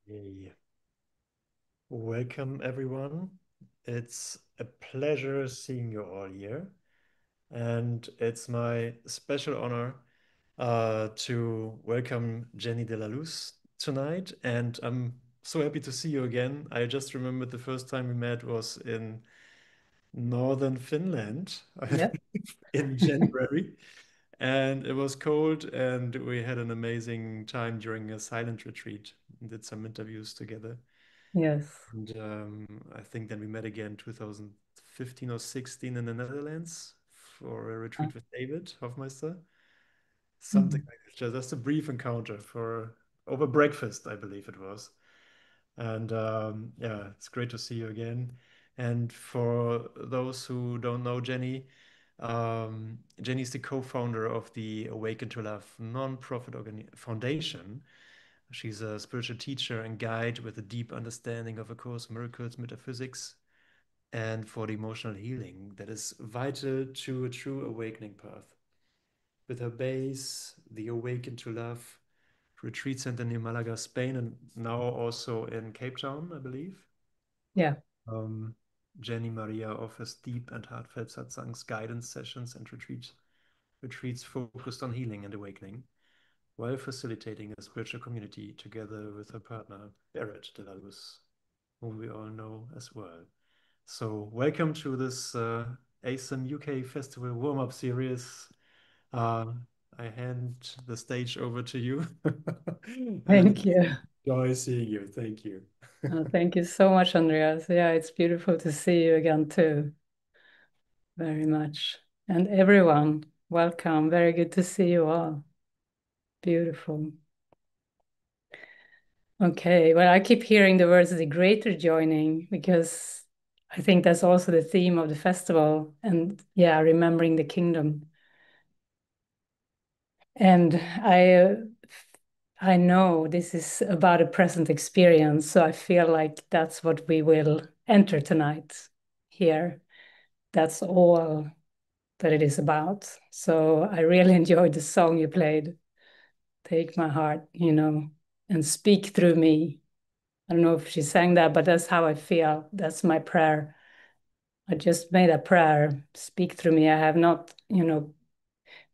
Hey, welcome everyone. It's a pleasure seeing you all here, and it's my special honor to welcome Jenny de la Luz tonight. And I'm so happy to see you again. I just remembered the first time we met was in northern Finland Yep. in January, and it was cold, and we had an amazing time during a silent retreat. Did some interviews together. Yes. And I think then we met again 2015 or 16 in the Netherlands for a retreat with David Hofmeister. Something Mhm. like that. Just a brief encounter for over breakfast, I believe it was. And yeah, it's great to see you again. And for those who don't know Jenny, Jenny's the co-founder of the Awaken to Love non-profit foundation. She's a spiritual teacher and guide with a deep understanding of A Course in Miracles, metaphysics, and for the emotional healing that is vital to a true awakening path. With her base, the Awaken to Love retreat center near Malaga, Spain, and now also in Cape Town, I believe. Yeah. Um, Jenny Maria offers deep and heartfelt satsangs, guidance sessions, and retreats focused on healing and awakening, while facilitating a spiritual community together with her partner, Barrett de la Luz, whom we all know as well. So, welcome to this ACIM UK Festival warm-up series. Uh, I hand the stage over to you, and Thank you. enjoy seeing you. Thank you. Thank you so much, Andreas. Yeah, it's beautiful to see you again too. Very much. And everyone, welcome. Very good to see you all. Beautiful. Okay, well, I keep hearing the words the greater joining because I think that's also the theme of the festival. And yeah, remembering the kingdom. And I know this is about a present experience, so I feel like that's what we will enter tonight here. That's all that it is about. So I really enjoyed the song you played, Take My Heart, and speak through me. I don't know if she sang that, but that's how I feel. That's my prayer. I just made a prayer, speak through me. I have not,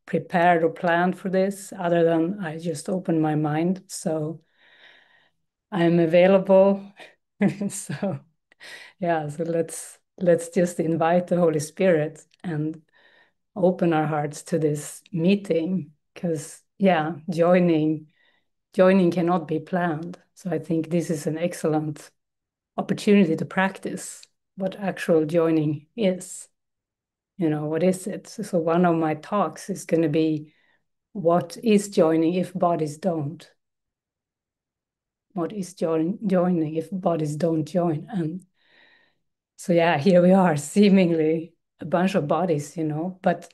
prepared or planned for this other than I just opened my mind. So I'm available. So yeah, so let's just invite the Holy Spirit and open our hearts to this meeting because yeah, joining cannot be planned. So I think this is an excellent opportunity to practice what actual joining is. What is it? So one of my talks is going to be what is joining if bodies don't? What is joining if bodies don't join? And so yeah, here we are, seemingly a bunch of bodies, but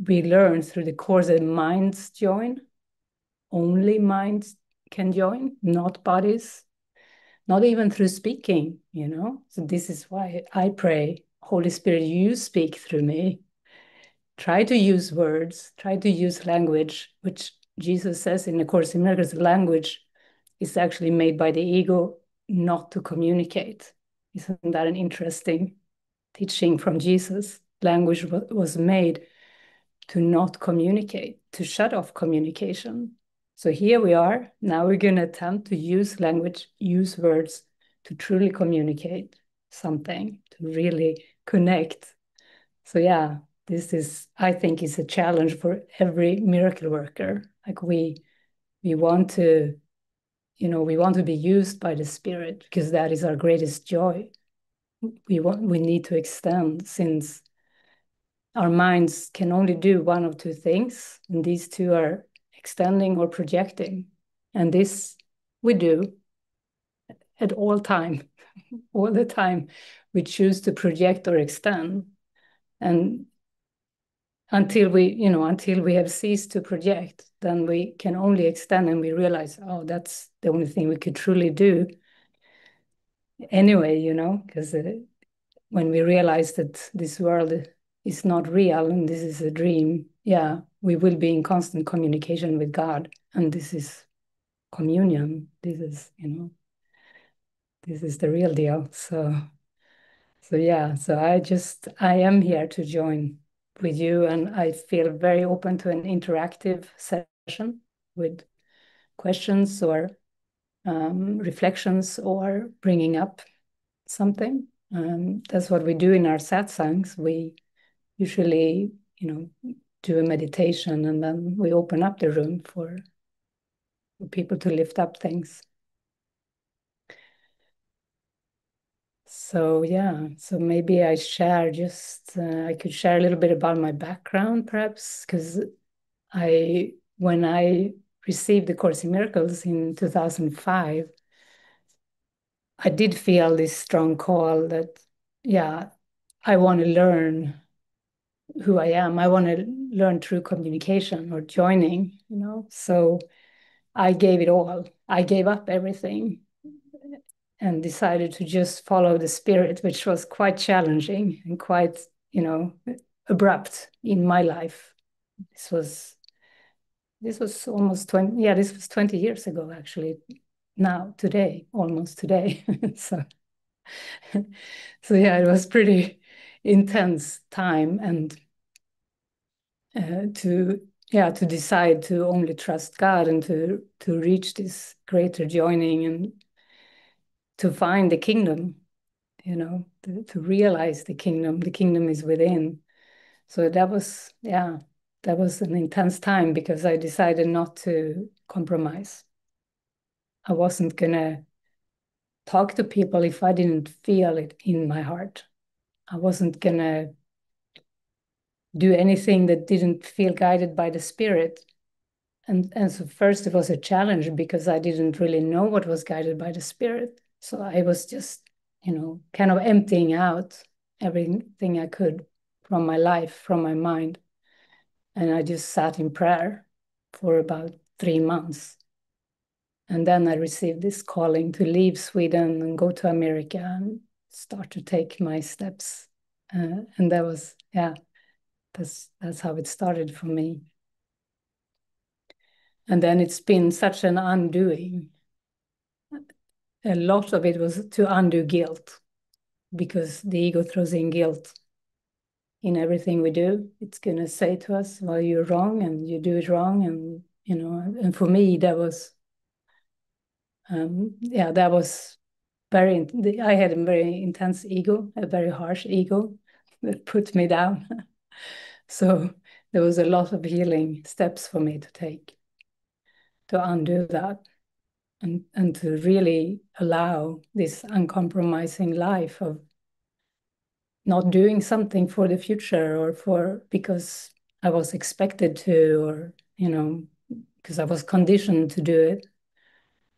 we learn through the course that minds join. Only minds can join, not bodies, not even through speaking. So this is why I pray, Holy Spirit, you speak through me. Try to use words, try to use language, which Jesus says in the Course in Miracles, language is actually made by the ego not to communicate. Isn't that an interesting teaching from Jesus? Language was made to not communicate, to shut off communication. So here we are. Now we're going to attempt to use language, use words to truly communicate something, to really connect. So yeah, this is, I think, is a challenge for every miracle worker. Like we want to, we want to be used by the Spirit because that is our greatest joy. We need to extend since our minds can only do one of two things, and these two are extending or projecting. And this we do at all time, all the time. We choose to project or extend. And until we have ceased to project, then we can only extend and we realize, oh, that's the only thing we could truly do anyway, because when we realize that this world is not real and this is a dream, yeah, we will be in constant communication with God. And this is communion. This is, this is the real deal. So yeah, so I am here to join with you, and I feel very open to an interactive session with questions or reflections or bringing up something. That's what we do in our satsangs. We usually, do a meditation, and then we open up the room for people to lift up things. So yeah, so maybe I could share a little bit about my background, perhaps, because when I received the Course in Miracles in 2005, I did feel this strong call that, yeah, I want to learn who I am. I want to learn through communication or joining, So I gave it all. I gave up everything and decided to just follow the spirit, which was quite challenging and quite, abrupt in my life. This was almost 20, yeah, this was 20 years ago, actually. Now, today, almost today. So, so yeah, it was pretty intense time, and to decide to only trust God and to reach this greater joining and to find the kingdom, to realize the kingdom. The kingdom is within. So that was an intense time because I decided not to compromise. I wasn't gonna talk to people if I didn't feel it in my heart. I wasn't gonna do anything that didn't feel guided by the spirit. And so first it was a challenge because I didn't really know what was guided by the spirit. So I was just, kind of emptying out everything I could from my life, from my mind. And I just sat in prayer for about 3 months. And then I received this calling to leave Sweden and go to America and start to take my steps. And that was, yeah, that's how it started for me. And then it's been such an undoing. A lot of it was to undo guilt, because the ego throws in guilt in everything we do. It's going to say to us, well, you're wrong and you do it wrong. And, and for me, that was, that was I had a very intense ego, a very harsh ego that put me down. So there was a lot of healing steps for me to take to undo that. And to really allow this uncompromising life of not doing something for the future or because I was expected to, or, because I was conditioned to do it.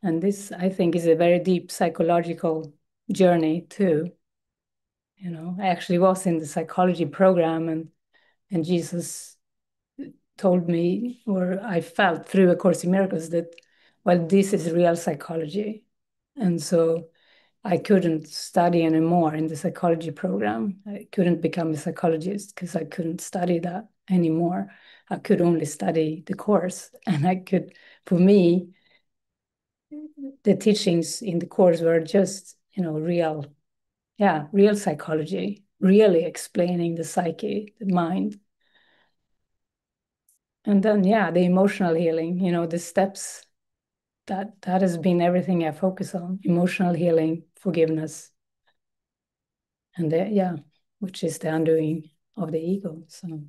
And this, I think, is a very deep psychological journey too. I actually was in the psychology program, and Jesus told me, or I felt through A Course in Miracles, that, well, this is real psychology. And so I couldn't study anymore in the psychology program. I couldn't become a psychologist because I couldn't study that anymore. I could only study the course. And for me, the teachings in the course were just, real psychology, really explaining the psyche, the mind. And then, the emotional healing, the steps, that has been everything I focus on: emotional healing, forgiveness, and which is the undoing of the ego. So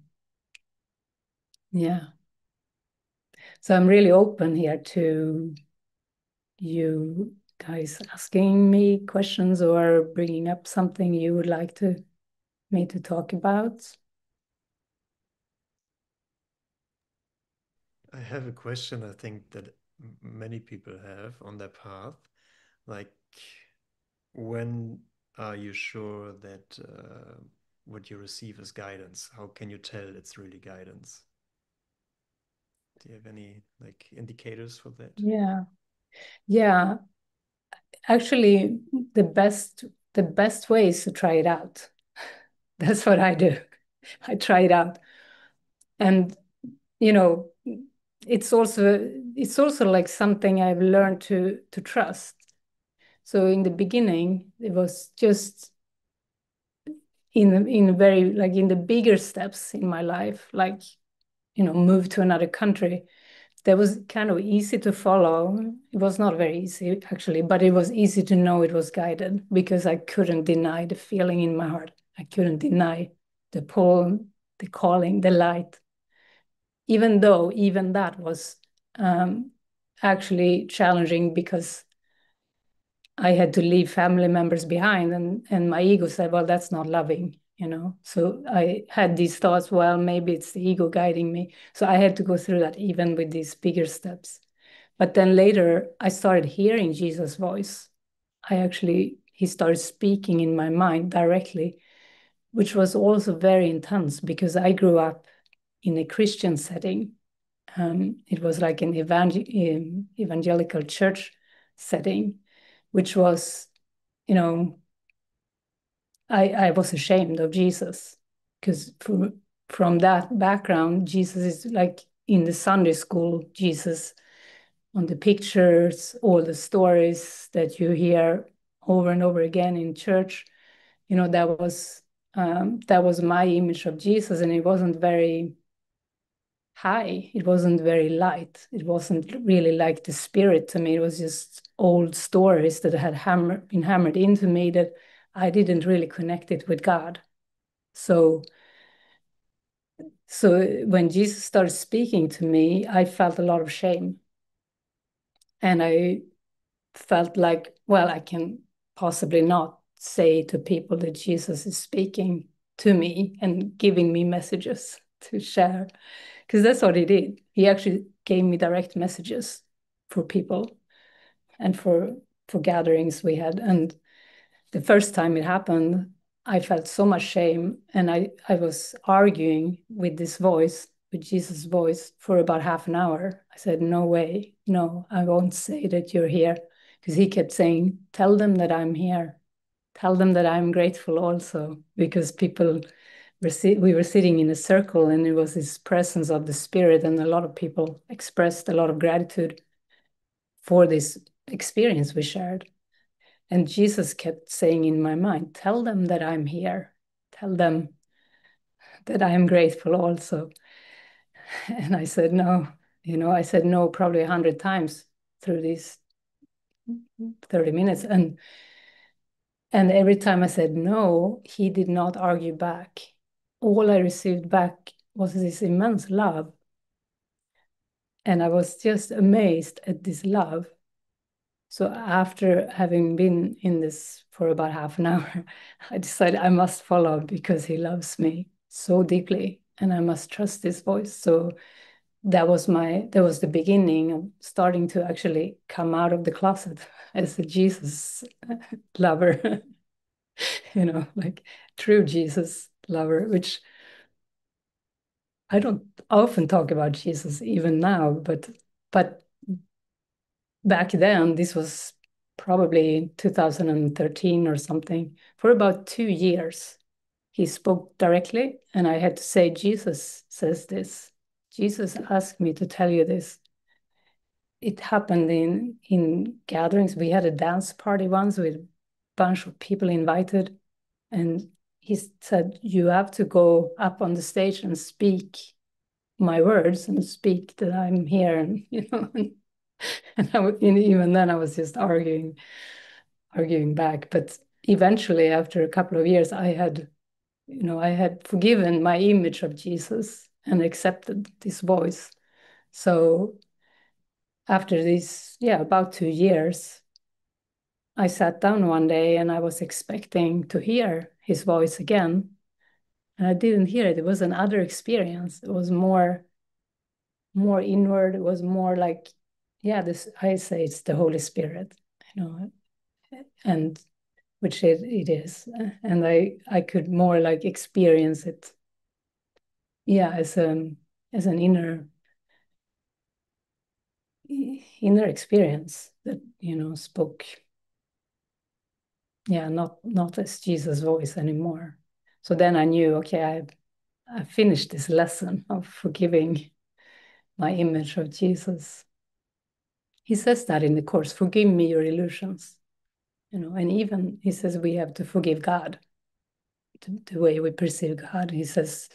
so I'm really open here to you guys asking me questions or bringing up something you would like me to talk about. I have a question I think that many people have on their path. Like, when are you sure that what you receive is guidance? How can you tell it's really guidance? Do you have any like indicators for that? Yeah, actually, the best way is to try it out. That's what I do. I try it out. And, you know, it's also like something I've learned to trust. So in the beginning, it was just in very like in the bigger steps in my life, like move to another country. That was kind of easy to follow. It was not very easy actually, but it was easy to know it was guided because I couldn't deny the feeling in my heart. I couldn't deny the pull, the calling, the light, even though even that was actually challenging because I had to leave family members behind, and my ego said, well, that's not loving. So I had these thoughts, well, maybe it's the ego guiding me. So I had to go through that even with these bigger steps. But then later I started hearing Jesus' voice. He started speaking in my mind directly, which was also very intense because I grew up in a Christian setting. It was like an evangelical church setting, which was, you know, I was ashamed of Jesus because from that background, Jesus is like in the Sunday school, Jesus on the pictures, all the stories that you hear over and over again in church, that was my image of Jesus, and it wasn't very high. It wasn't very light. It wasn't really like the spirit to me. It was just old stories that had been hammered into me that I didn't really connect it with God. So, so when Jesus started speaking to me, I felt a lot of shame. And I felt like, well, I can possibly not say to people that Jesus is speaking to me and giving me messages to share, because that's what he did. He actually gave me direct messages for people and for gatherings we had. And the first time it happened, I felt so much shame, and I was arguing with this voice, with Jesus' voice, for about half an hour. I said, no way, no, I won't say that you're here, because he kept saying, tell them that I'm here, tell them that I'm grateful also, because we were sitting in a circle, and it was this presence of the spirit, and a lot of people expressed a lot of gratitude for this experience we shared. And Jesus kept saying in my mind, tell them that I'm here. Tell them that I am grateful also. And I said, no, I said no probably 100 times through these 30 minutes. And every time I said no, he did not argue back. All I received back was this immense love. And I was just amazed at this love. So after having been in this for about half an hour, I decided I must follow because he loves me so deeply and I must trust his voice. So that was the beginning of starting to actually come out of the closet as a Jesus lover, like true Jesus lover, which I don't often talk about Jesus even now, but back then, this was probably 2013 or something, for about 2 years. He spoke directly, and I had to say, Jesus says this. Jesus asked me to tell you this. It happened in gatherings. We had a dance party once with a bunch of people invited, and he said, you have to go up on the stage and speak my words and speak that I'm here, and and even then I was just arguing back. But eventually, after a couple of years, I had forgiven my image of Jesus and accepted this voice. So after this, yeah, about 2 years, I sat down one day and I was expecting to hear his voice again. And I didn't hear it. It was another experience. It was more inward. It was more like, yeah, this I say it's the Holy Spirit, you know, and which it is. And I could more like experience it, yeah, as an inner experience that, spoke, yeah, not as Jesus' voice anymore. So then I knew, okay, I finished this lesson of forgiving my image of Jesus. He says that in the course, forgive me your illusions, and even he says we have to forgive God, the way we perceive God. He says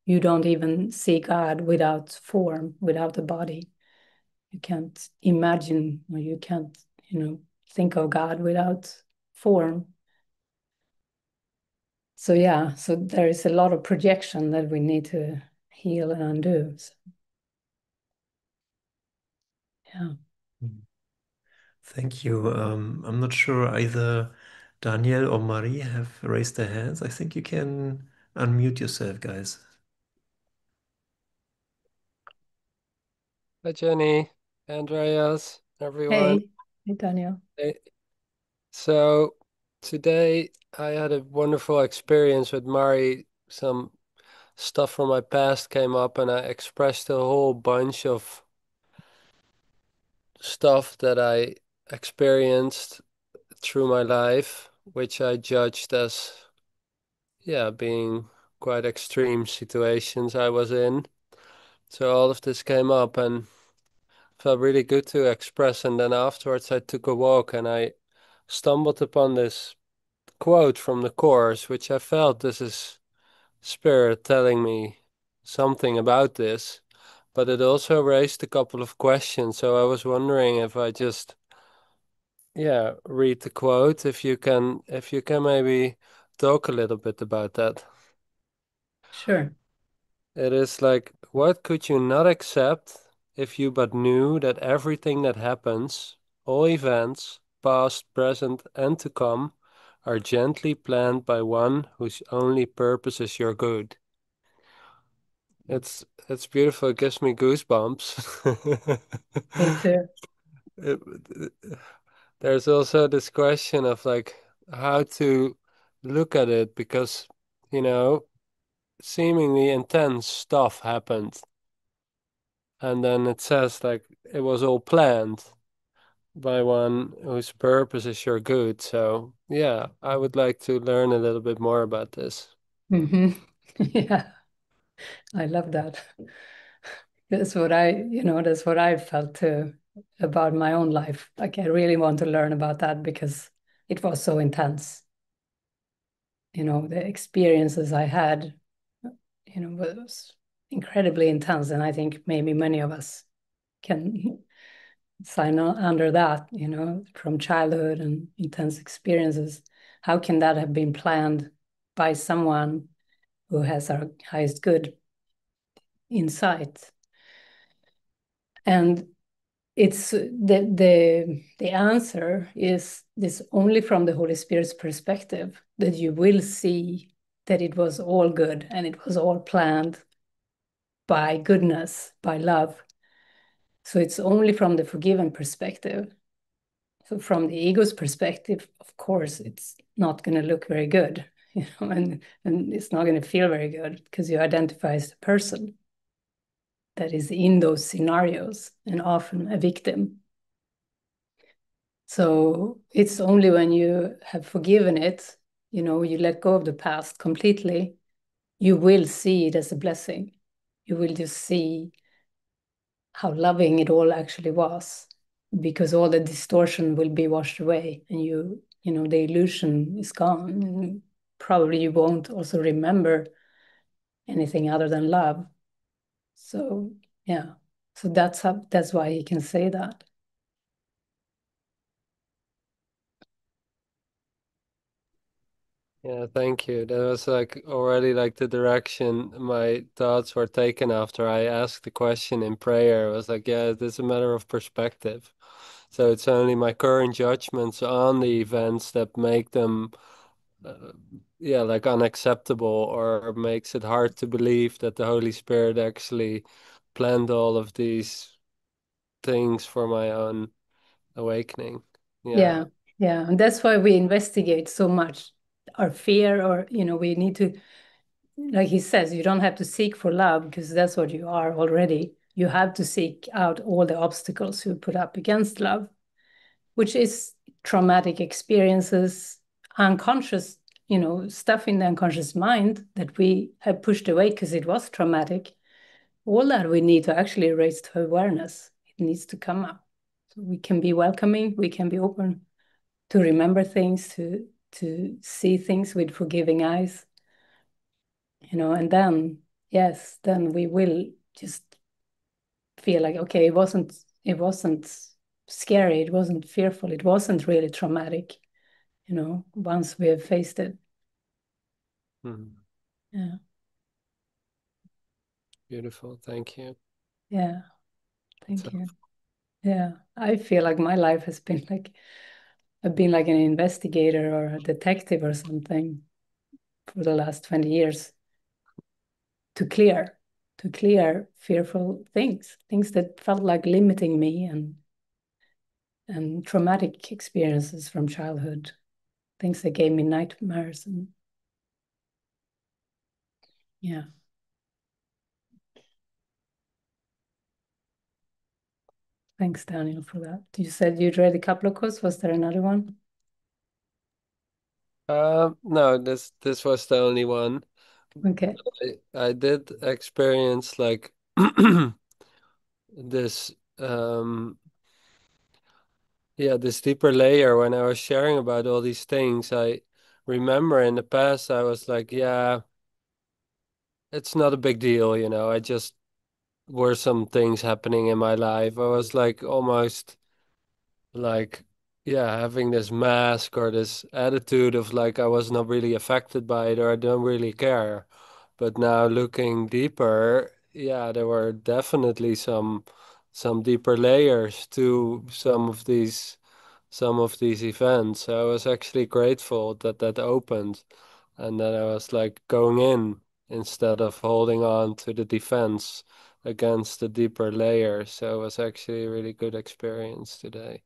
you don't even see God without form, without a body. You can't imagine, or you can't, think of God without form. So yeah, so there is a lot of projection that we need to heal and undo. So, yeah. Thank you. I'm not sure either Daniel or Marie have raised their hands. I think you can unmute yourself, guys. Hi, Jenny, Andreas, everyone. Hey, Daniel. Hey, So today I had a wonderful experience with Mari. Some stuff from my past came up, and I expressed a whole bunch of stuff that I experienced through my life, which I judged as, yeah, being quite extreme situations I was in. So all of this came up and felt really good to express. And then afterwards, I took a walk and I stumbled upon this quote from the Course, which I felt this is Spirit telling me something about this, but it also raised a couple of questions. So I was wondering if I just, yeah, read the quote, if you can maybe talk a little bit about that. Sure. It is like, what could you not accept if you but knew that everything that happens, all events, past, present, and to come, are gently planned by one whose only purpose is your good? It's beautiful. It gives me goosebumps. Me too. It- there's also this question of like how to look at it because, you know, seemingly intense stuff happened. And then it says like it was all planned by one whose purpose is your good. So yeah, I would like to learn a little bit more about this. Hmm. Yeah, I love that. That's what I felt too about my own life. Like I really want to learn about that because it was so intense. The experiences I had, was incredibly intense. And I think maybe many of us can sign on under that, from childhood and intense experiences. How can that have been planned by someone who has our highest good in sight? And it's the answer is this only from the Holy Spirit's perspective, that you will see that it was all good and it was all planned by goodness, by love. So it's only from the forgiven perspective. So from the ego's perspective, of course, it's not going to look very good, and it's not going to feel very good because you identify as the person that is in those scenarios and often a victim. So it's only when you have forgiven it, you let go of the past completely, you will see it as a blessing. You will just see how loving it all actually was, because all the distortion will be washed away and the illusion is gone. And probably you won't also remember anything other than love. So yeah. So that's why he can say that. Yeah, thank you. That was like already like the direction my thoughts were taken after I asked the question in prayer. It was like, yeah, it's a matter of perspective. So it's only my current judgments on the events that make them, uh, yeah, like unacceptable or makes it hard to believe that the Holy Spirit actually planned all of these things for my own awakening. Yeah. Yeah. Yeah. And that's why we investigate so much our fear, or we need to, like he says, you don't have to seek for love because that's what you are already. You have to seek out all the obstacles you put up against love, which is traumatic experiences, unconscious, stuff in the unconscious mind that we have pushed away because it was traumatic. all that we need to actually raise to awareness. It needs to come up. So we can be welcoming, we can be open to remember things, to see things with forgiving eyes, and then, yes, then we will just feel like, okay, it wasn't scary, it wasn't fearful, it wasn't really traumatic, once we have faced it. Mhm. Yeah. Beautiful. Thank you. Yeah. That's Thank you. Yeah. I feel like my life has been like, I've been like an investigator or a detective or something for the last 20 years to clear fearful things that felt like limiting me, and traumatic experiences from childhood, things that gave me nightmares. And yeah. Thanks, Daniel, for that. You said you'd read a couple of quotes. Was there another one? No, this was the only one. Okay. I did experience like this this deeper layer when I was sharing about all these things. I remember in the past I was like, yeah, it's not a big deal, I just were some things happening in my life. I was like almost like, yeah, having this mask or this attitude of like I was not really affected by it or I don't really care. But now looking deeper, yeah, there were definitely some deeper layers to some of these events. So I was actually grateful that that opened and that I was like going in instead of holding on to the defense against the deeper layers. So it was actually a really good experience today.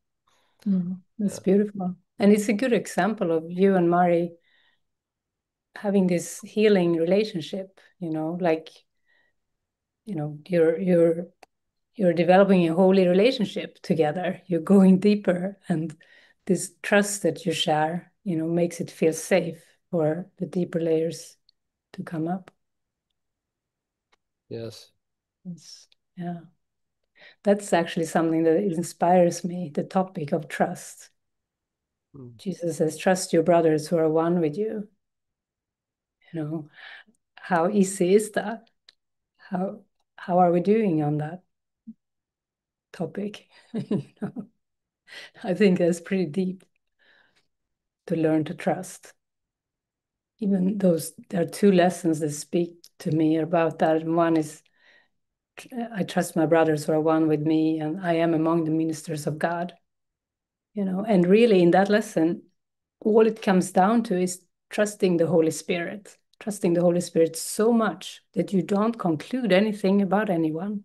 That's beautiful. And it's a good example of you and Mari having this healing relationship, like, you're developing a holy relationship together. You're going deeper, and this trust that you share, makes it feel safe for the deeper layers to come up. Yes. Yeah. That's actually something that inspires me, the topic of trust. Mm. Jesus says, trust your brothers who are one with you. How easy is that? How are we doing on that topic? I think that's pretty deep, to learn to trust. Even there are two lessons that speak to me about that. And one is, I trust my brothers who are one with me, and I am among the ministers of God. And really in that lesson, all it comes down to is trusting the Holy Spirit, so much that you don't conclude anything about anyone,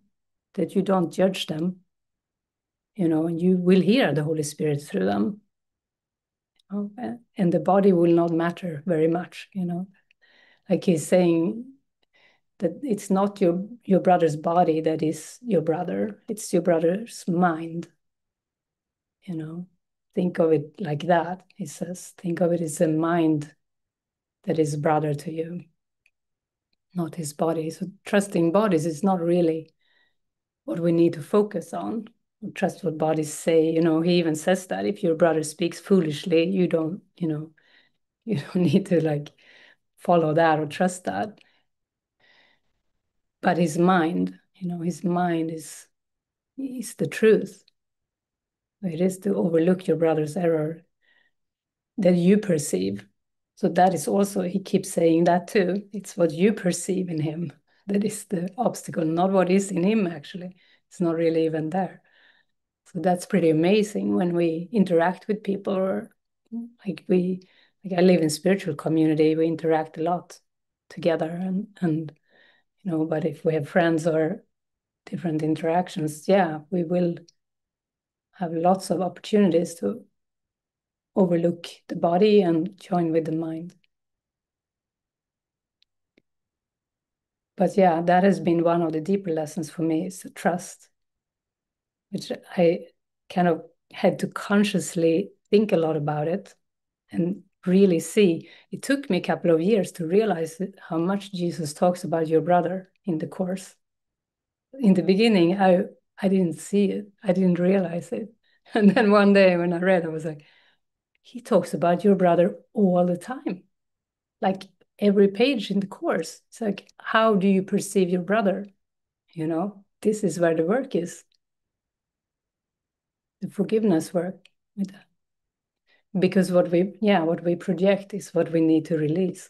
that you don't judge them, and you will hear the Holy Spirit through them. And the body will not matter very much, like he's saying, that it's not your brother's body that is your brother, it's your brother's mind. Think of it like that. He says, think of it as a mind that is brother to you, not his body. So trusting bodies is not really what we need to focus on. Trust what bodies say. He even says that if your brother speaks foolishly, you don't need to like follow that or trust that. But his mind, is the truth. It is to overlook your brother's error that you perceive. So that is also, he keeps saying that too. It's what you perceive in him that is the obstacle, not what is in him, actually. It's not really even there. So that's pretty amazing when we interact with people, or like I live in spiritual community, we interact a lot together, and but if we have friends or different interactions, yeah, we will have lots of opportunities to overlook the body and join with the mind. But yeah, that has been one of the deeper lessons for me, is the trust, which I kind of had to consciously think a lot about it and really see. It took me a couple of years to realize how much Jesus talks about your brother in the Course. in the beginning, I didn't see it. I didn't realize it. And then one day when I read, I was like, he talks about your brother all the time. Like every page in the course. It's like, how do you perceive your brother? You know, this is where the work is. The forgiveness work with that. Because what we project is what we need to release.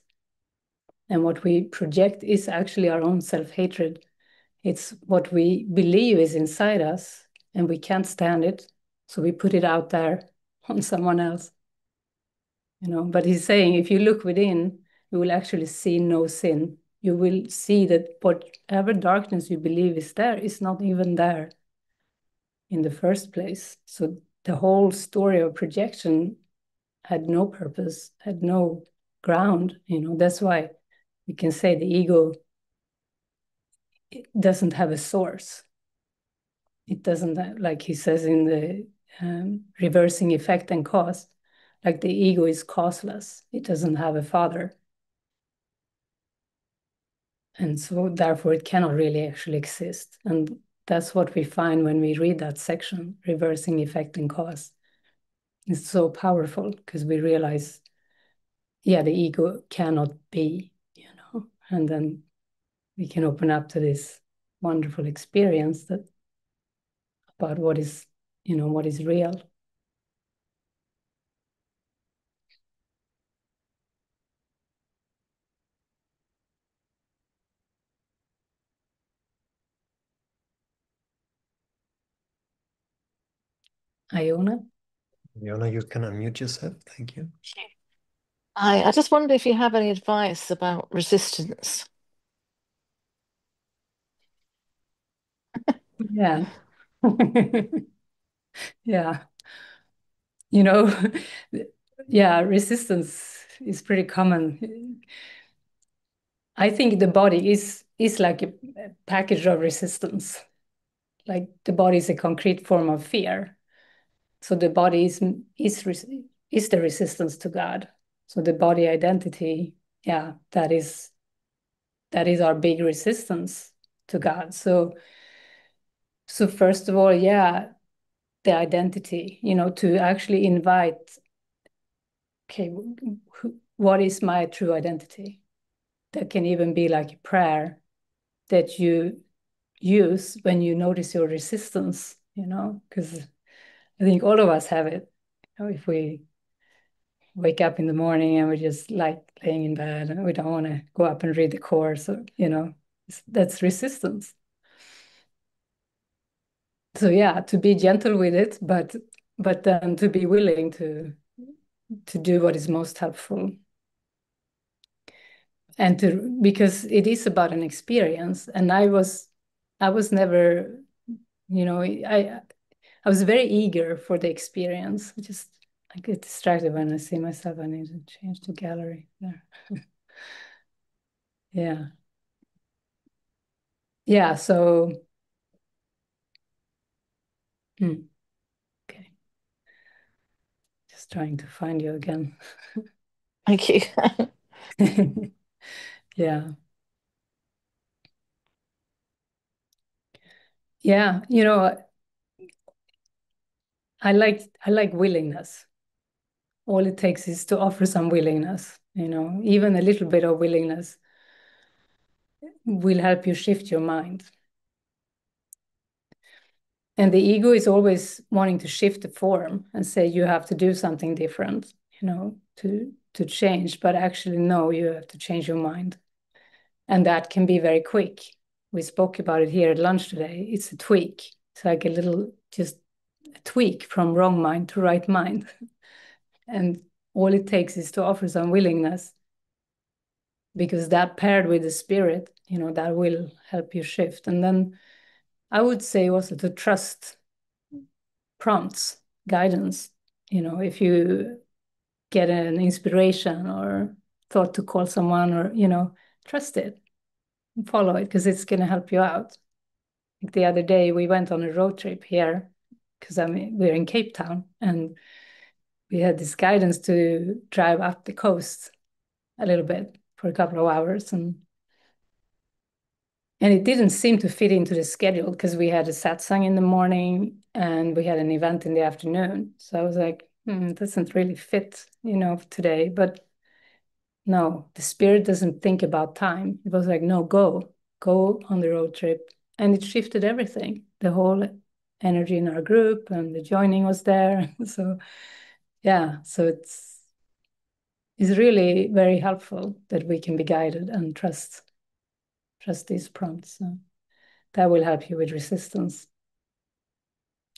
And what we project is actually our own self-hatred. It's what we believe is inside us and we can't stand it. So we put it out there on someone else. You know, but he's saying if you look within, you will actually see no sin. You will see that whatever darkness you believe is there is not even there in the first place. So the whole story of projection had no purpose, had no ground. You know, that's why we can say the ego doesn't have a source. It doesn't have, like he says in the reversing effect and cause, like the ego is causeless. It doesn't have a father. And so therefore it cannot really actually exist. And that's what we find when we read that section, reversing effect and cause. It's so powerful because we realize, yeah, the ego cannot be, you know, and then we can open up to this wonderful experience that about what is, you know, what is real. Iona? Fiona, you can unmute yourself. Thank you. I just wonder if you have any advice about resistance. Yeah. Yeah. You know, yeah, resistance is pretty common. I think the body is like a package of resistance. Like the body is a concrete form of fear. So the body is the resistance to God. So the body identity, yeah, that is our big resistance to God. So first of all, yeah, the identity, you know, to actually invite, okay, what is my true identity? That can even be like a prayer that you use when you notice your resistance, you know, because I think all of us have it. You know, if we wake up in the morning and we just like laying in bed and we don't want to go up and read the course, or, you know, that's resistance. So yeah, to be gentle with it, but then to be willing to do what is most helpful. And because it is about an experience. And I was never, you know, I was very eager for the experience. I get distracted when I see myself. I need to change the gallery there. Yeah. Yeah, so okay. Just trying to find you again. Thank you. Yeah. Yeah, you know, I like willingness. All it takes is to offer some willingness, you know, even a little bit of willingness will help you shift your mind. And the ego is always wanting to shift the form and say you have to do something different, you know, to change. But actually, no, you have to change your mind. And that can be very quick. We spoke about it here at lunch today. It's a tweak. It's like a little, just a tweak from wrong mind to right mind. And all it takes is to offer some willingness, because that paired with the spirit, you know, that will help you shift. And then I would say also to trust prompts, guidance. You know, if you get an inspiration or thought to call someone, or, you know, trust it, follow it, because it's going to help you out. Like the other day, we went on a road trip here because we're in Cape Town, and we had this guidance to drive up the coast a little bit for a couple of hours, and And it didn't seem to fit into the schedule because we had a satsang in the morning and we had an event in the afternoon. So I was like, it doesn't really fit, today. But no, the spirit doesn't think about time. It was like, no, go on the road trip. And it shifted everything. The whole energy in our group and the joining was there. So yeah, so it's really very helpful that we can be guided and trust these prompts. So that will help you with resistance.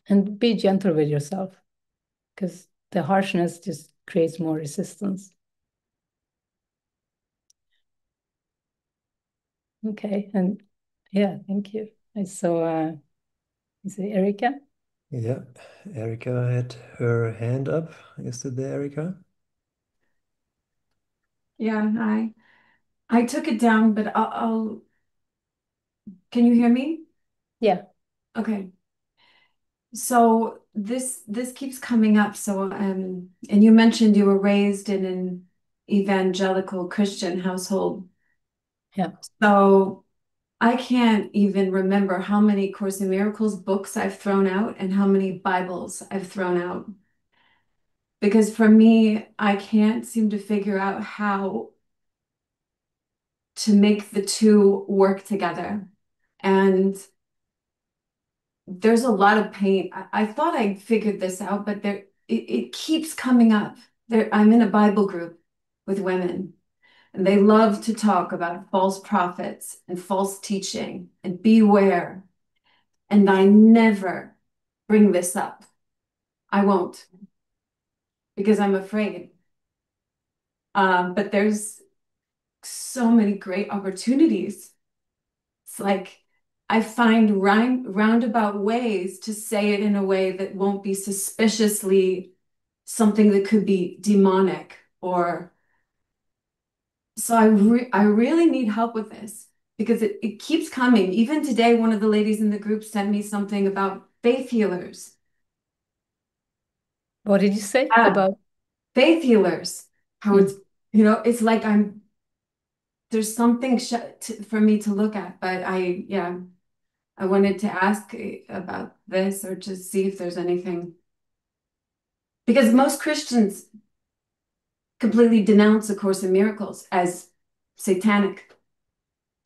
And be gentle with yourself, because the harshness just creates more resistance. Okay, and yeah, thank you. I saw, is it Erica? Yeah, Erica had her hand up yesterday, Erica. Yeah, I took it down, but I'll can you hear me? Yeah. Okay. So this keeps coming up. So and you mentioned you were raised in an evangelical Christian household. Yeah. So I can't even remember how many Course in Miracles books I've thrown out and how many Bibles I've thrown out. Because for me, I can't seem to figure out how to make the two work together. And there's a lot of pain. I thought I figured this out, but it keeps coming up. I'm in a Bible group with women, and they love to talk about false prophets and false teaching and beware. And I never bring this up. I won't because I'm afraid. But there's so many great opportunities. It's like I find roundabout ways to say it in a way that won't be suspiciously something that could be demonic or so I really need help with this because it keeps coming. Even today, one of the ladies in the group sent me something about faith healers. What did you say about faith healers? How it's, it's like there's something for me to look at, but I wanted to ask about this or to see if there's anything. Because most Christians completely denounce A Course in Miracles as satanic.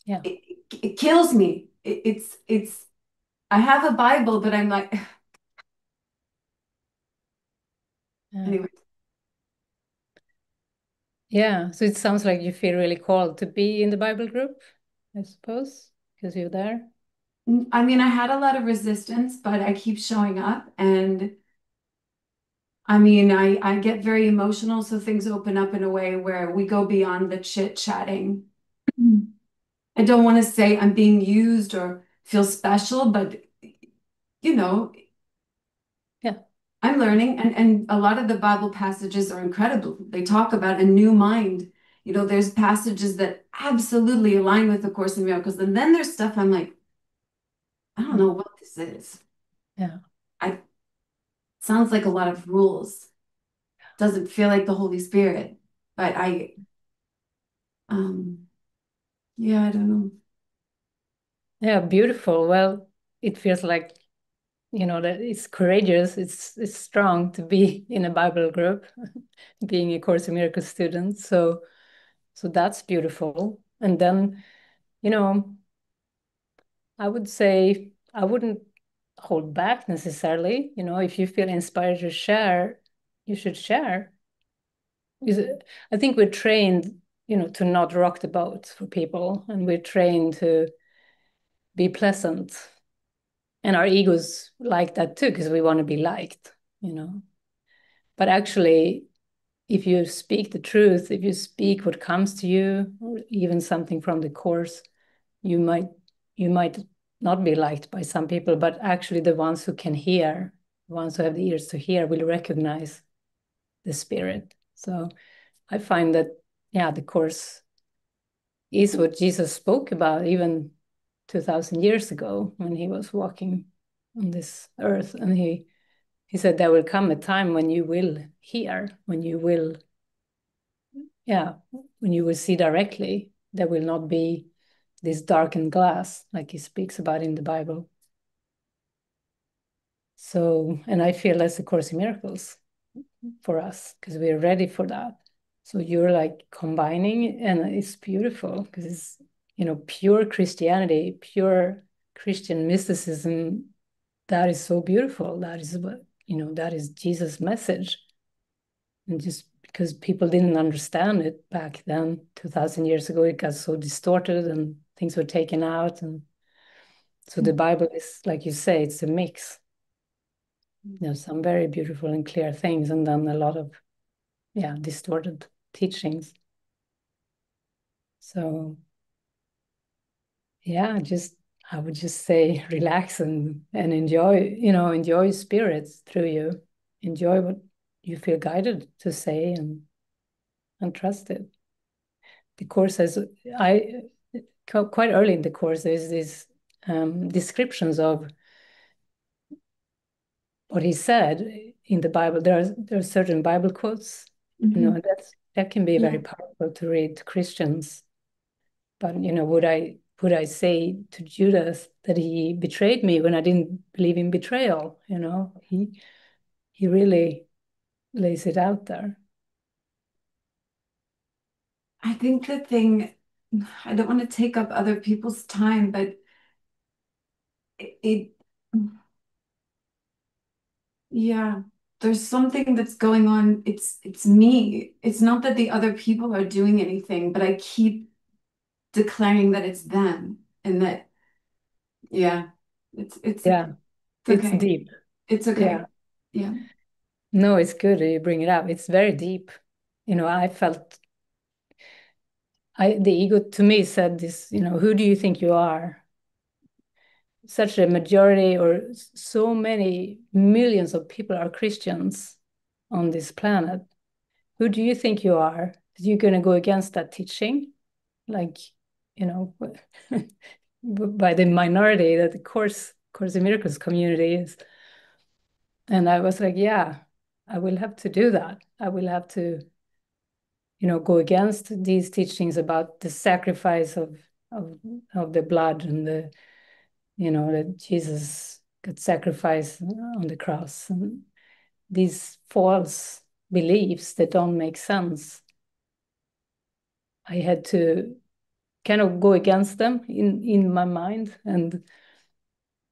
Yeah. It kills me. I have a Bible, but I'm like, anyway. Yeah, so it sounds like you feel really called to be in the Bible group, I suppose, because you're there. I mean, I had a lot of resistance, but I keep showing up. And I mean, I get very emotional, so things open up in a way where we go beyond the chit-chatting. I don't want to say I'm being used or feel special, but Yeah. I'm learning, and a lot of the Bible passages are incredible. They talk about a new mind. There's passages that absolutely align with the Course in Miracles, and then there's stuff I'm like, I don't know what this is. Yeah. Sounds like a lot of rules. Doesn't feel like the Holy Spirit, but yeah, I don't know. Yeah, beautiful. Well, it feels like, that it's courageous, it's strong to be in a Bible group, being a Course in Miracles student. So that's beautiful. And then, I would say I wouldn't hold back necessarily. If you feel inspired to share, you should share. I think we're trained, to not rock the boat for people, and we're trained to be pleasant. And our egos like that too, because we want to be liked, But actually, if you speak the truth, if you speak what comes to you, or even something from the Course, you might not be liked by some people, but actually the ones who can hear, the ones who have the ears to hear, will recognize the spirit. So I find that, the Course is what Jesus spoke about even 2,000 years ago when he was walking on this earth. And he said, there will come a time when you will hear, when you will see directly. There will not be this darkened glass, like he speaks about in the Bible. So, and I feel that's a Course in Miracles for us, because we're ready for that. So you're like combining, and it's beautiful because it's, pure Christianity, pure Christian mysticism. That is so beautiful. That is what, that is Jesus' message. And just because people didn't understand it back then, 2000 years ago, it got so distorted and things were taken out. And so the Bible is, like you say, it's a mix. There's some very beautiful and clear things, and then a lot of, distorted teachings. So, I would just say relax and enjoy, enjoy spirits through you. Enjoy what you feel guided to say and trust it. The course has, quite early in the course, there's these descriptions of what he said in the Bible. There are certain Bible quotes, that can be very powerful to read to Christians. But would I say to Judas that he betrayed me when I didn't believe in betrayal? He really lays it out there. I think the thing, I don't want to take up other people's time, but it yeah, there's something that's going on. It's me. It's not that the other people are doing anything, but I keep declaring that it's them, and that it's Yeah, it's okay. deep. It's okay. Yeah. No, it's good that you bring it up. It's very deep. I felt the ego to me said this, who do you think you are? Such a majority, or so many millions of people are Christians on this planet. Who do you think you are? You're going to go against that teaching? Like, by the minority that the Course in Miracles community is. And I was like, yeah, I will have to do that. I will have to, go against these teachings about the sacrifice of the blood, and that Jesus got sacrificed on the cross, and these false beliefs that don't make sense. I had to kind of go against them in my mind. And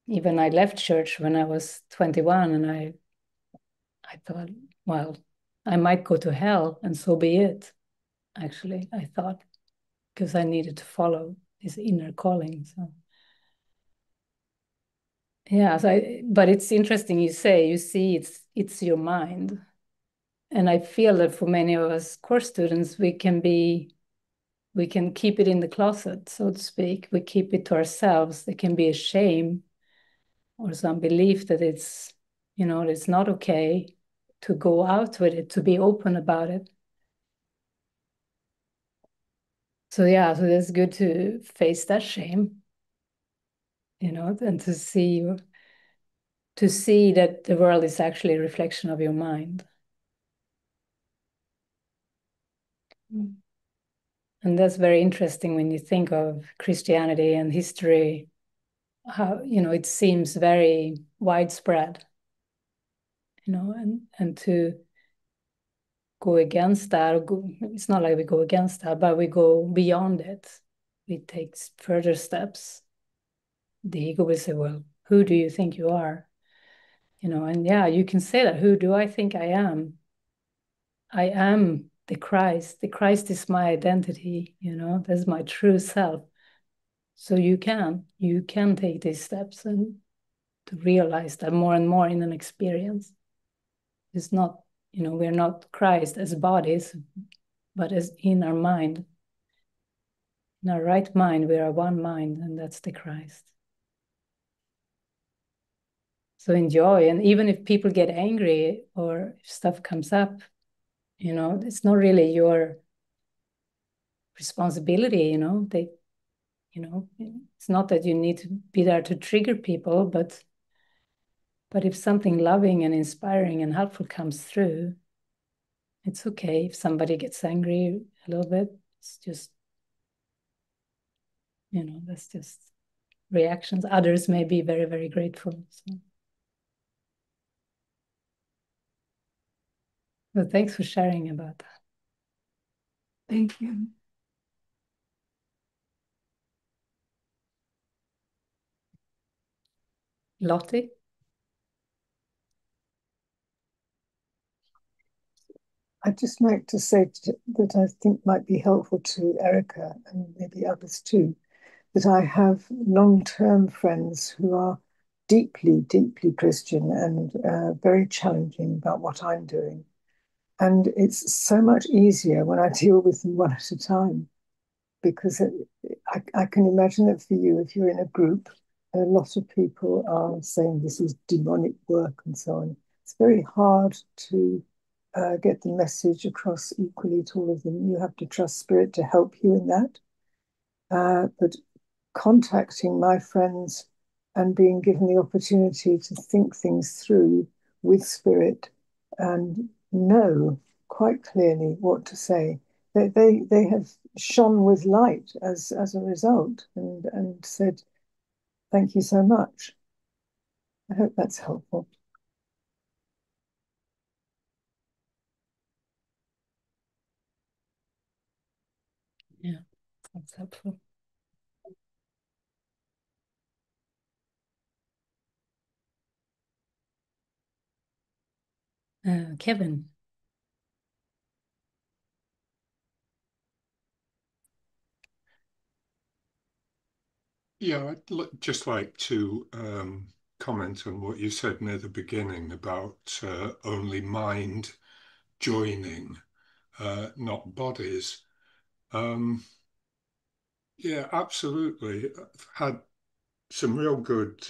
even I left church when I was 21, and I thought, well, I might go to hell, and so be it. Actually, I thought, because I needed to follow this inner calling. So yeah, but it's interesting you see it's your mind. And I feel that for many of us course students, we can keep it in the closet, so to speak. We keep it to ourselves. There can be a shame or some belief that it's not okay to go out with it, to be open about it. So it's good to face that shame, and to see that the world is actually a reflection of your mind. And that's very interesting when you think of Christianity and history, how, it seems very widespread, and to go against that, it's not like we go against that, but we go beyond it. We take further steps. The ego will say, well, who do you think you are? And you can say that. Who do I think I am? I am the Christ. The Christ is my identity, that's my true self. So you can take these steps and to realize that more and more in an experience. It's not, we're not Christ as bodies, but as in our mind. In our right mind, we are one mind, and that's the Christ. So enjoy. And even if people get angry or if stuff comes up, it's not really your responsibility, it's not that you need to be there to trigger people, but if something loving and inspiring and helpful comes through, it's okay if somebody gets angry a little bit. It's just That's just reactions. Others may be very, very grateful. So thanks for sharing about that. Thank you. Lottie? I'd just like to say that I think might be helpful to Erica and maybe others too, that I have long-term friends who are deeply, deeply Christian and very challenging about what I'm doing. And it's so much easier when I deal with them one at a time, because I can imagine that for you, if you're in a group, a lot of people are saying this is demonic work and so on. It's very hard to get the message across equally to all of them. You have to trust Spirit to help you in that. But contacting my friends and being given the opportunity to think things through with Spirit and know quite clearly what to say, they have shone with light as a result and said, thank you so much. I hope that's helpful. Yeah, that's helpful. Kevin. Yeah, just like to comment on what you said near the beginning about only mind joining, not bodies. Yeah, absolutely. I've had some real good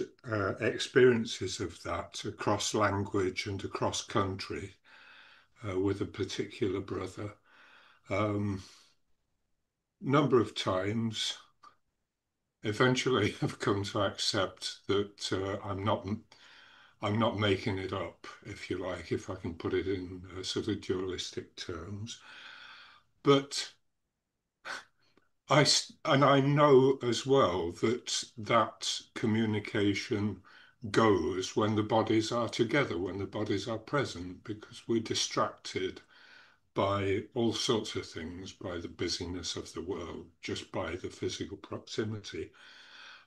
experiences of that across language and across country with a particular brother. Number of times, eventually, I've come to accept that I'm not making it up, if you like, if I can put it in sort of dualistic terms. But I know as well that that communication goes when the bodies are together, when the bodies are present, because we're distracted by all sorts of things, by the busyness of the world, just by the physical proximity.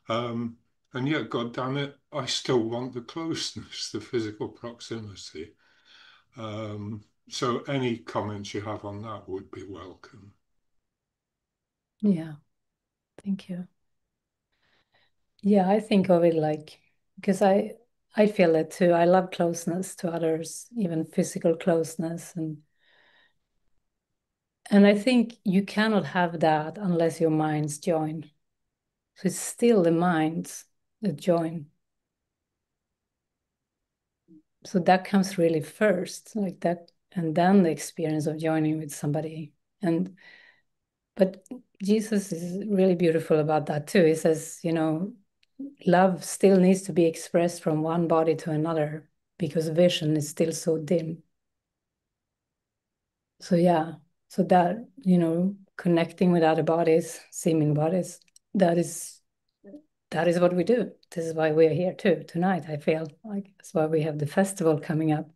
And yet, God damn it, I still want the closeness, the physical proximity. So any comments you have on that would be welcome. Yeah, thank you. Yeah, I think of it like, because I feel it too. I love closeness to others, even physical closeness, and I think you cannot have that unless your minds join. So it's still the minds that join. So that comes really first, like that, and then the experience of joining with somebody. But Jesus is really beautiful about that too. He says, love still needs to be expressed from one body to another because vision is still so dim. So yeah, so that, connecting with other bodies, seeming bodies, that is what we do. This is why we are here too tonight. I feel like that's why we have the festival coming up,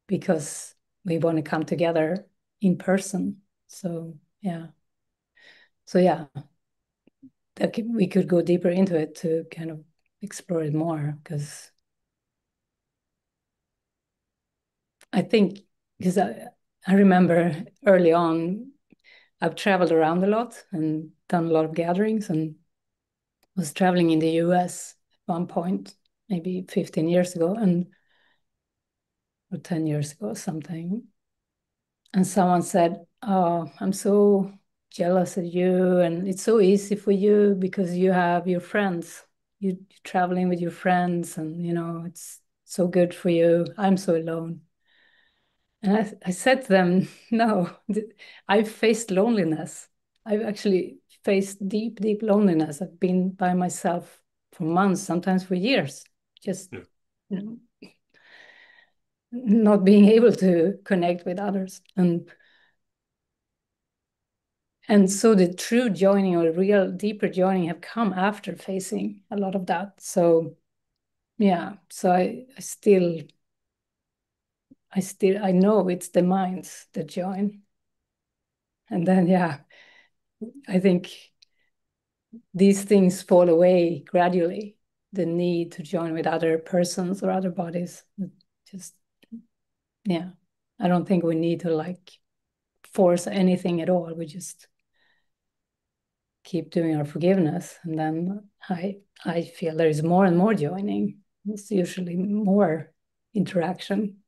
because we want to come together in person. So yeah. So yeah, that we could go deeper into it to kind of explore it more, because I think, because I remember early on, I've traveled around a lot and done a lot of gatherings, and was traveling in the US at one point, maybe 15 years ago, or 10 years ago, something. And someone said, "Oh, I'm so jealous of you, and it's so easy for you because you have your friends. You're traveling with your friends, and it's so good for you. I'm so alone." And I said to them, "No, I've faced loneliness. I've actually faced deep, deep loneliness. I've been by myself for months, sometimes for years, just Yeah. Not being able to connect with others." And And so the true joining or real deeper joining have come after facing a lot of that. So yeah, so I know it's the minds that join. And then, yeah, I think these things fall away gradually. The need to join with other persons or other bodies. Just, yeah, I don't think we need to like force anything at all. We just keep doing our forgiveness. And then I feel there is more and more joining. It's usually more interaction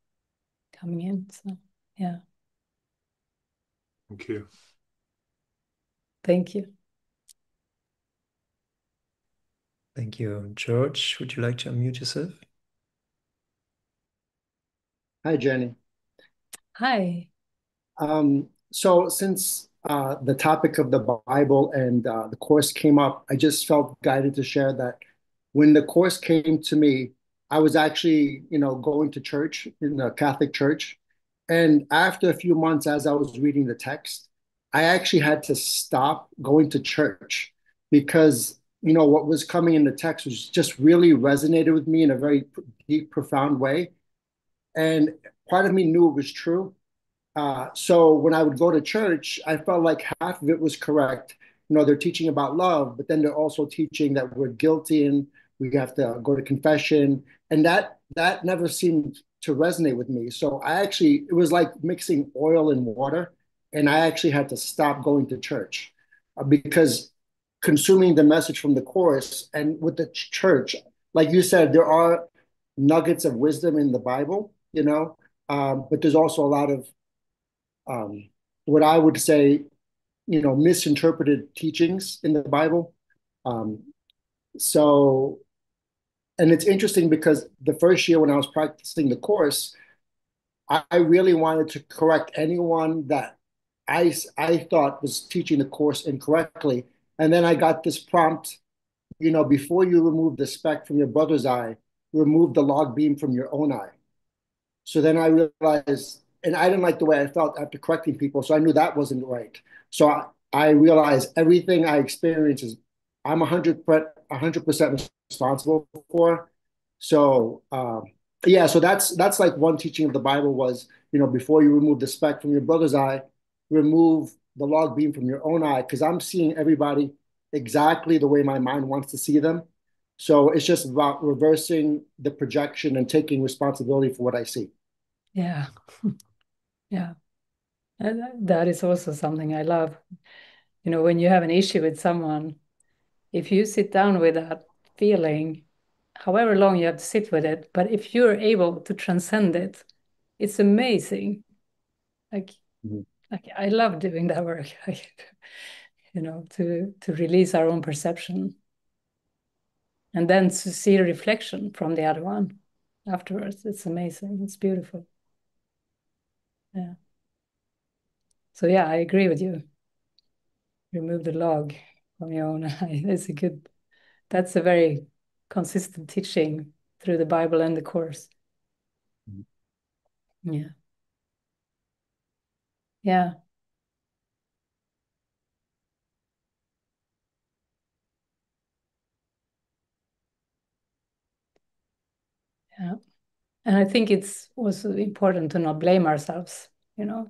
coming in. So, yeah. Thank you. Thank you. Thank you. George, would you like to unmute yourself? Hi, Jenny. Hi. So since the topic of the Bible and the course came up, I just felt guided to share that when the course came to me, I was actually, going to church in the Catholic church. And after a few months, as I was reading the text, I actually had to stop going to church because, what was coming in the text was just really resonated with me in a very deep, profound way. And part of me knew it was true. So when I would go to church, I felt like half of it was correct. They're teaching about love, but then they're also teaching that we're guilty and we have to go to confession. And that never seemed to resonate with me. So it was like mixing oil and water. And I actually had to stop going to church because consuming the message from the course and with the church, like you said, there are nuggets of wisdom in the Bible, but there's also a lot of what I would say, misinterpreted teachings in the Bible. Um, so, and it's interesting because the first year when I was practicing the course, I really wanted to correct anyone that I thought was teaching the course incorrectly. And then I got this prompt, before you remove the speck from your brother's eye, remove the log beam from your own eye. So then I realized, and I didn't like the way I felt after correcting people. So I knew that wasn't right. So I realized everything I experience is I'm 100% responsible for. So yeah, so that's like one teaching of the Bible was, before you remove the speck from your brother's eye, remove the log beam from your own eye, because I'm seeing everybody exactly the way my mind wants to see them. So it's just about reversing the projection and taking responsibility for what I see. Yeah. Yeah. And that is also something I love. When you have an issue with someone, if you sit down with that feeling, however long you have to sit with it, but if you're able to transcend it, it's amazing. Like, Mhm. like I love doing that work, to release our own perception and then to see a reflection from the other one afterwards. It's amazing. It's beautiful. Yeah. So yeah, I agree with you. Remove the log from your own eye. That's a very consistent teaching through the Bible and the course. Yeah. Yeah. Yeah. And I think it's also important to not blame ourselves, oh,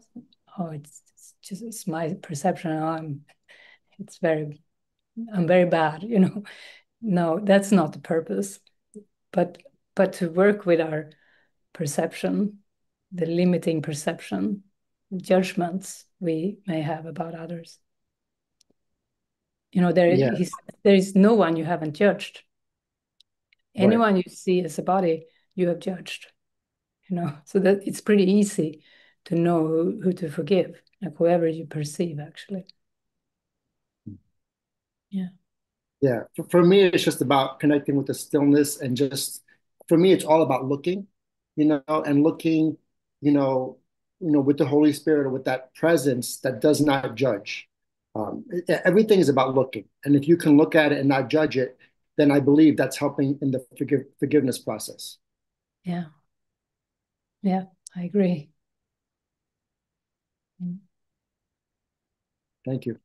it's my perception. I'm very bad, No, that's not the purpose. But to work with our perception, the limiting perception, judgments we may have about others. Yeah. There is no one you haven't judged. Right. Anyone you see as a body, you have judged. So that it's pretty easy to know who to forgive, like whoever you perceive, actually. Yeah. Yeah. For me, it's just about connecting with the stillness and for me, it's all about looking, and looking, you know, with the Holy Spirit or with that presence that does not judge. Everything is about looking. And if you can look at it and not judge it, then I believe that's helping in the forgiveness process. Yeah. Yeah, I agree. Thank you.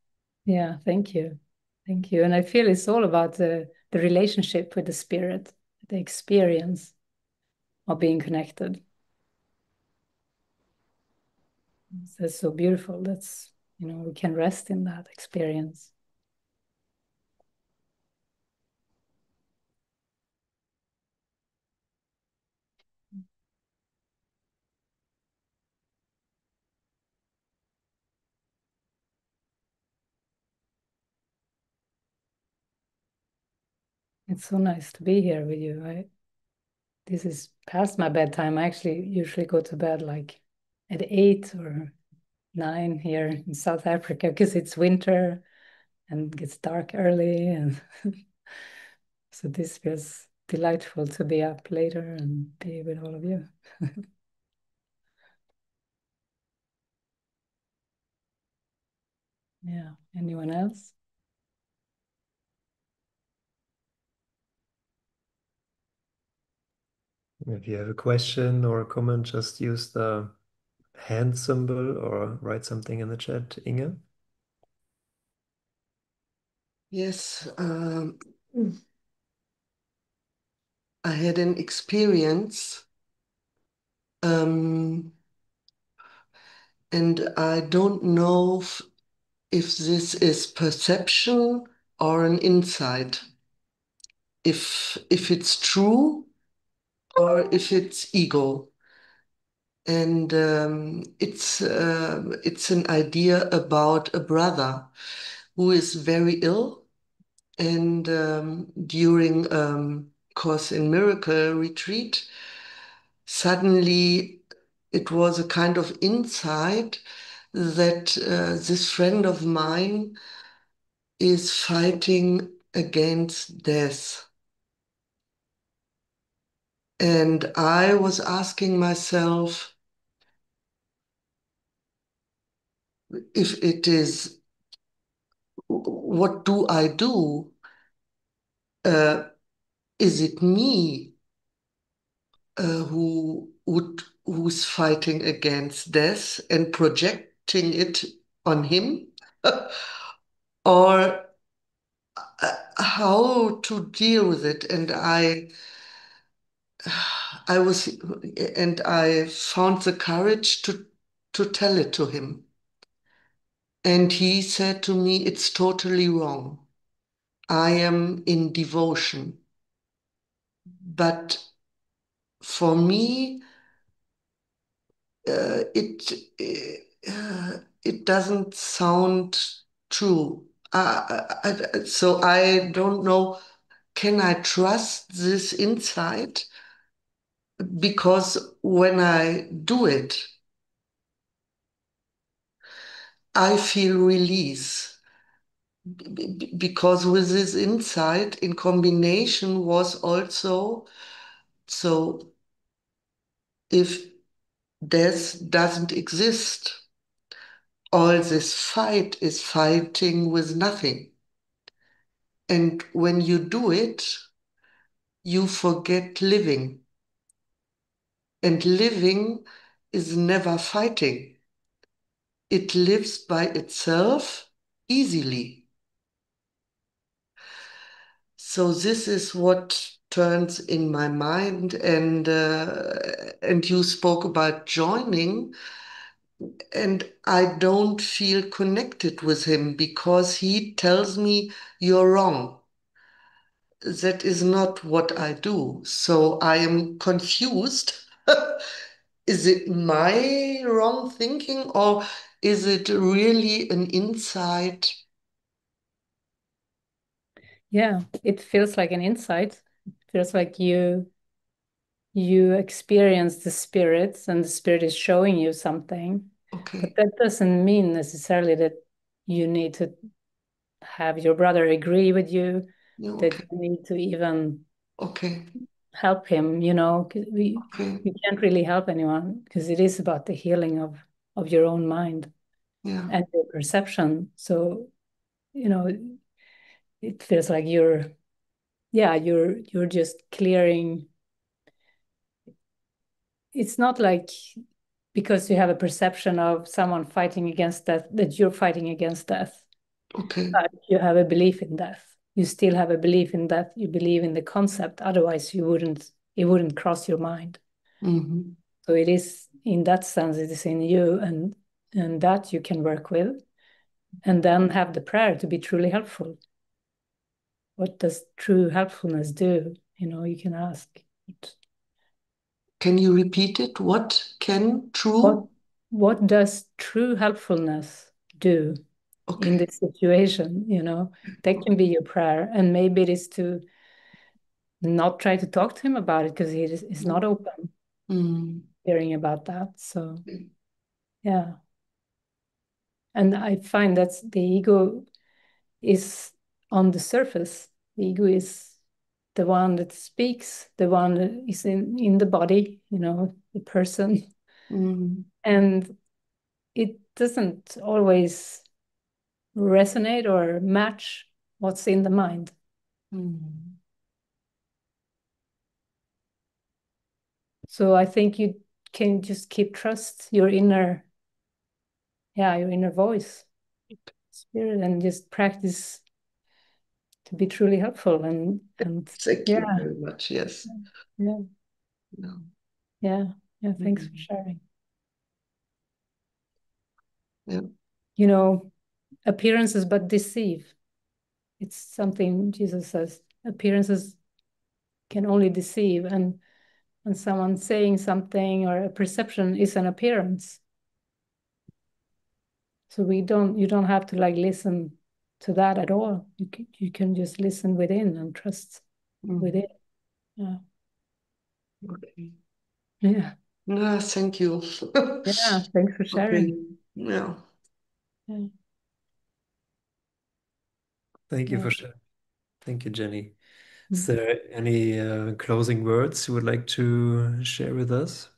Yeah, thank you. Thank you. And I feel it's all about the relationship with the spirit, the experience of being connected. That's so beautiful. That's, we can rest in that experience. It's so nice to be here with you. This is past my bedtime. I actually usually go to bed like at 8 or 9 here in South Africa because it's winter and it gets dark early. And so this feels delightful to be up later and be with all of you. Yeah. Anyone else? If you have a question or a comment, just use the hand symbol or write something in the chat, Inge. Yes, I had an experience, and I don't know if this is perception or an insight, if it's true or if it's ego. And it's an idea about a brother who is very ill, and during Course in Miracle retreat, suddenly it was a kind of insight that this friend of mine is fighting against death. And I was asking myself if it is, what do I do? Is it me who's fighting against death and projecting it on him? Or how to deal with it? And I found the courage to tell it to him. And he said to me, it's totally wrong. I am in devotion. But for me, uh, it it doesn't sound true. So I don't know, can I trust this insight? Because when I do it, I feel release. Because with this insight in combination was also, so if death doesn't exist, all this fight is fighting with nothing. And when you do it, you forget living. And living is never fighting. It lives by itself easily. So this is what turns in my mind, and you spoke about joining, and I don't feel connected with him because he tells me you're wrong. That is not what I do. So I am confused. Is it my wrong thinking, or is it really an insight? Yeah, it feels like an insight. It feels like you experience the spirits and the spirit is showing you something. Okay. But that doesn't mean necessarily that you need to have your brother agree with you, Yeah, that okay. you need to even Okay. help him, 'cause we Okay. can't really help anyone because it is about the healing of your own mind Yeah. and your perception. So, it feels like you're just clearing. It's not like because you have a perception of someone fighting against death that you're fighting against death. Okay. But you have a belief in death. You still have a belief in death. You believe in the concept. Otherwise, it wouldn't cross your mind. Mm-hmm. So it is, in that sense, it is in you, and that you can work with, and then have the prayer to be truly helpful. What does true helpfulness do? You can ask. Can you repeat it? What can true? What does true helpfulness do in Okay. this situation? That can be your prayer, and maybe it is to not try to talk to him about it because he's not open hearing about that. So yeah, and I find that the ego is on the surface. The ego is the one that speaks, the one that is in the body, the person, and it doesn't always resonate or match what's in the mind. So I think you can just keep trust your inner voice, spirit, and just practice to be truly helpful and Thank you very much. Yes. yeah No. yeah thanks for sharing. Yeah. Appearances but deceive. It's something Jesus says. Appearances can only deceive, and when someone saying something or a perception is an appearance. So you don't have to listen to that at all. You can just listen within and trust within. Yeah. Okay. Yeah. No, thank you. Yeah. Thanks for sharing. Okay. Yeah. Yeah. Thank you for sharing. Thank you, Jenny. Is there any closing words you would like to share with us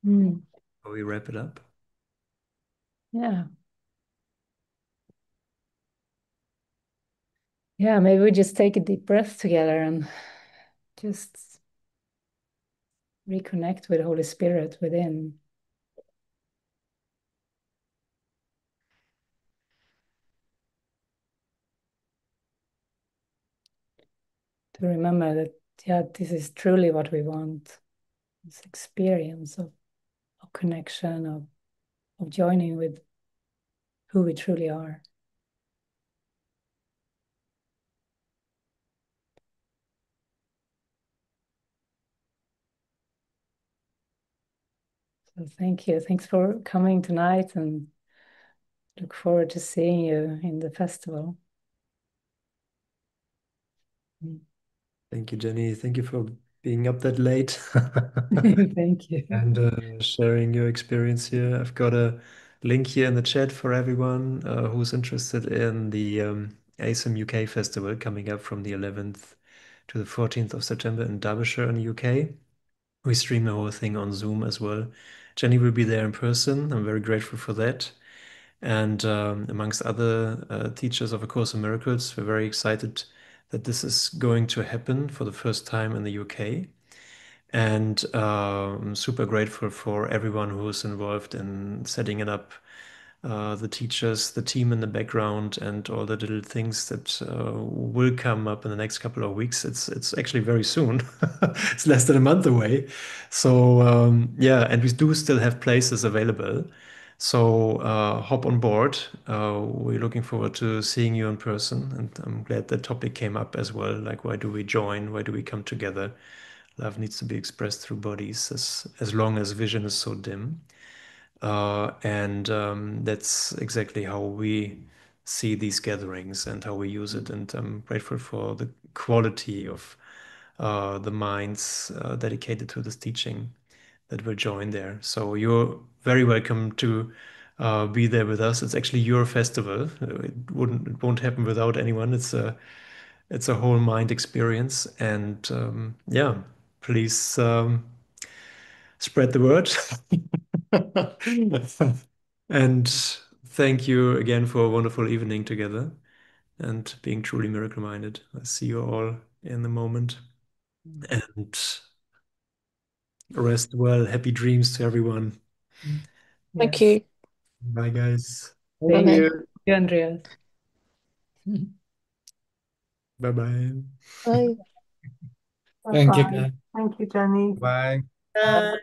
before we wrap it up? Yeah. Yeah, maybe we just take a deep breath together and just reconnect with Holy Spirit within. To remember that, this is truly what we want. This experience of connection, of joining with who we truly are. So thank you. Thanks for coming tonight, and look forward to seeing you in the festival. Thank you, Jenny. Thank you for being up that late. Thank you. And sharing your experience here. I've got a link here in the chat for everyone who's interested in the ACIM UK Festival coming up from the 11th to the 14th of September in Derbyshire in the UK. We stream the whole thing on Zoom as well. Jenny will be there in person. I'm very grateful for that. And amongst other teachers of A Course in Miracles, we're very excited that this is going to happen for the first time in the UK. And I'm super grateful for everyone who's involved in setting it up, the teachers, the team in the background, and all the little things that will come up in the next couple of weeks. It's actually very soon. It's less than a month away. So yeah, and we do still have places available. So hop on board. We're looking forward to seeing you in person, and I'm glad that topic came up as well. Like, why do we join? Why do we come together? Love needs to be expressed through bodies as long as vision is so dim. And that's exactly how we see these gatherings and how we use it. And I'm grateful for the quality of the minds dedicated to this teaching that will join there. So you're very welcome to be there with us. It's actually your festival. It won't happen without anyone. It's a whole mind experience. And yeah, please spread the word. And thank you again for a wonderful evening together and being truly miracle minded. I see you all in the moment. And rest well. Happy dreams to everyone. Thank Yes. you. Bye, guys. Thank Thank you. you, Andreas. Bye-bye. Bye. Thank you, Bye-bye. guys. Thank you, Jenny. Bye. Bye.